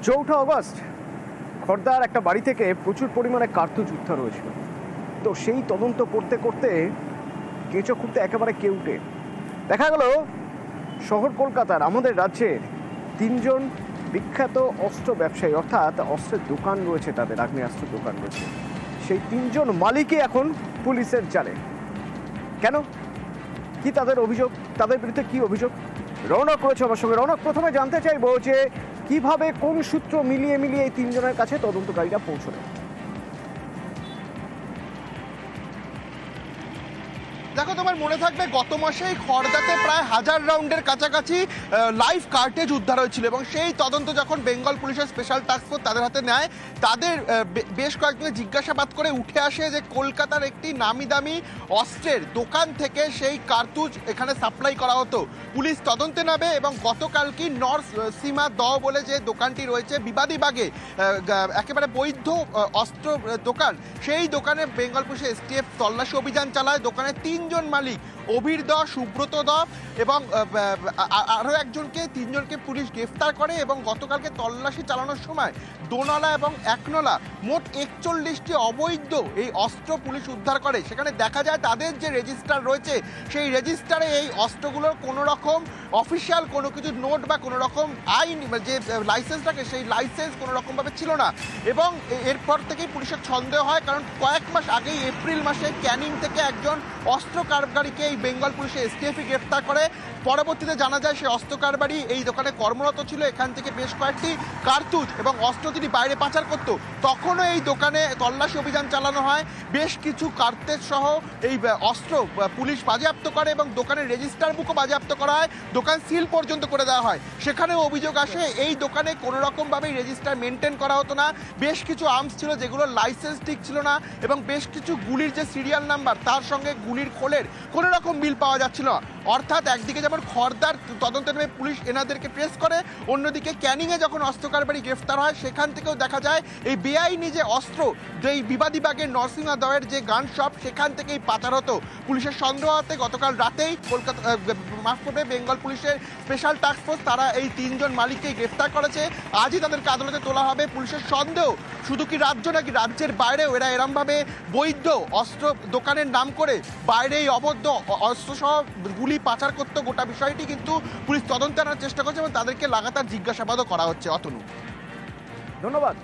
চৌঠা অগস্ট খড়দার একটা বাড়ি থেকে প্রচুর পরিমাণে কার্তুজ উদ্ধার হয়েছিল। তো সেই তদন্ত করতে করতে কেঁচো খুঁড়তে একেবারে কেউটে দেখা গেল শহর কলকাতার আমাদের রাজ্যের তিনজন বিখ্যাত অস্ত্র ব্যবসায়ী, অর্থাৎ অস্ত্রের দোকান রয়েছে, তাদের আগ্নেয়াস্ত্র দোকান রয়েছে, সেই তিনজন মালিকই এখন পুলিশের জালে। কেন, কি তাদের অভিযোগ, তাদের বিরুদ্ধে কি অভিযোগ? রৌনক রয়েছে আমার সঙ্গে। রৌনক, প্রথমে জানতে চাইবো যে কিভাবে কোন সূত্র মিলিয়ে মিলিয়ে এই তিনজনের কাছে তদন্তকারীরা পৌঁছলেন? দেখো, তোমার মনে থাকবে গত মাসেই খড়দাতে প্রায় 1000 রাউন্ডের কাছাকাছি লাইভ কার্টেজ উদ্ধার হয়েছিল এবং সেই তদন্ত যখন বেঙ্গল পুলিশের স্পেশাল টাস্ক ফোর্স তাদের হাতে নেয়, তাদের বেশ কয়েকজনের জিজ্ঞাসাবাদ করে উঠে আসে যে কলকাতার একটি নামি দামি অস্ত্রের দোকান থেকে সেই কার্তুজ এখানে সাপ্লাই করা হতো। পুলিশ তদন্তে নামে এবং গতকালকে নর্থ সীমা দ বলে যে দোকানটি রয়েছে বিবাদীবাগে, একেবারে বৈধ অস্ত্র দোকান, সেই দোকানে বেঙ্গল পুলিশের এসটিএফ তল্লাশি অভিযান চালায়। দোকানে তিনজন মালিক, অভির দ, সুব্রত দ এবং আরও একজনকে, তিনজনকে পুলিশ গ্রেফতার করে এবং গতকালকে তল্লাশি চালানোর সময় দোনলা এবং একনলা মোট 41টি অবৈধ এই অস্ত্র পুলিশ উদ্ধার করে। সেখানে দেখা যায় তাদের যে রেজিস্টার রয়েছে সেই রেজিস্টারে এই অস্ত্রগুলোর কোনো রকম অফিসিয়াল কোনো কিছু নোট বা কোনো রকম আইন যে লাইসেন্স থাকে সেই লাইসেন্স কোনো রকমভাবে ছিল না। এবং এরপর থেকেই পুলিশের সন্দেহ হয়, কারণ কয়েক মাস আগেই এপ্রিল মাসে ক্যানিং থেকে একজন অস্ত্র কারবারিকে এই বেঙ্গল পুলিশের এসটিএফই গ্রেফতার করে। পরবর্তীতে জানা যায় সেই অস্ত্র কারবারি এই দোকানে কর্মরত ছিল, এখান থেকে বেশ কয়েকটি কার্তুজ এবং অস্ত্র তিনি বাইরে পাচার করত। তখনও এই দোকানে তল্লাশি অভিযান চালানো হয়, বেশ কিছু কার্তেজ সহ এই অস্ত্র পুলিশ বাজেয়াপ্ত করে এবং দোকানের রেজিস্টার বুকও বাজেয়াপ্ত করা হয়, দোকান সিল পর্যন্ত করে দেওয়া হয়। সেখানেও অভিযোগ আসে এই দোকানে কোনো রকমভাবেই রেজিস্টার মেনটেন করা হতো না, বেশ কিছু আর্মস ছিল যেগুলোর লাইসেন্স ঠিক ছিল না এবং বেশ কিছু গুলির যে সিরিয়াল নাম্বার তার সঙ্গে গুলির খোলের কোনো রকম মিল পাওয়া যাচ্ছিল না। অর্থাৎ একদিকে যেমন খড়দার তদন্তে নেমে পুলিশ এনাদেরকে ট্রেস করে, অন্যদিকে ক্যানিংয়ে যখন অস্ত্র কারবারি গ্রেফতার হয় সেখান থেকেও দেখা যায় এই বেআইনি যে অস্ত্র, যেই বিবাদীবাগের নরসিংহা দয়ের যে গান শপ সেখান থেকেই পাচার হতো। পুলিশের সন্দেহ হতে গতকাল রাতেই কলকাতা মাফ করবে বেঙ্গল পুলিশের স্পেশাল টাস্ক ফোর্স তারা এই তিনজন মালিককেই গ্রেফতার করেছে। আজই তাদেরকে আদালতে তোলা হবে। পুলিশের সন্দেহ শুধু কি রাজ্য নাকি রাজ্যের বাইরেও এরা এরমভাবে বৈধ অস্ত্র দোকানের নাম করে বাইরে এই অবৈধ অস্ত্রসহ গুলি পাচার করতো, গোটা বিষয়টি কিন্তু পুলিশ তদন্তে আনার চেষ্টা করছে এবং তাদেরকে লাগাতার জিজ্ঞাসাবাদও করা হচ্ছে। অতনু, ধন্যবাদ।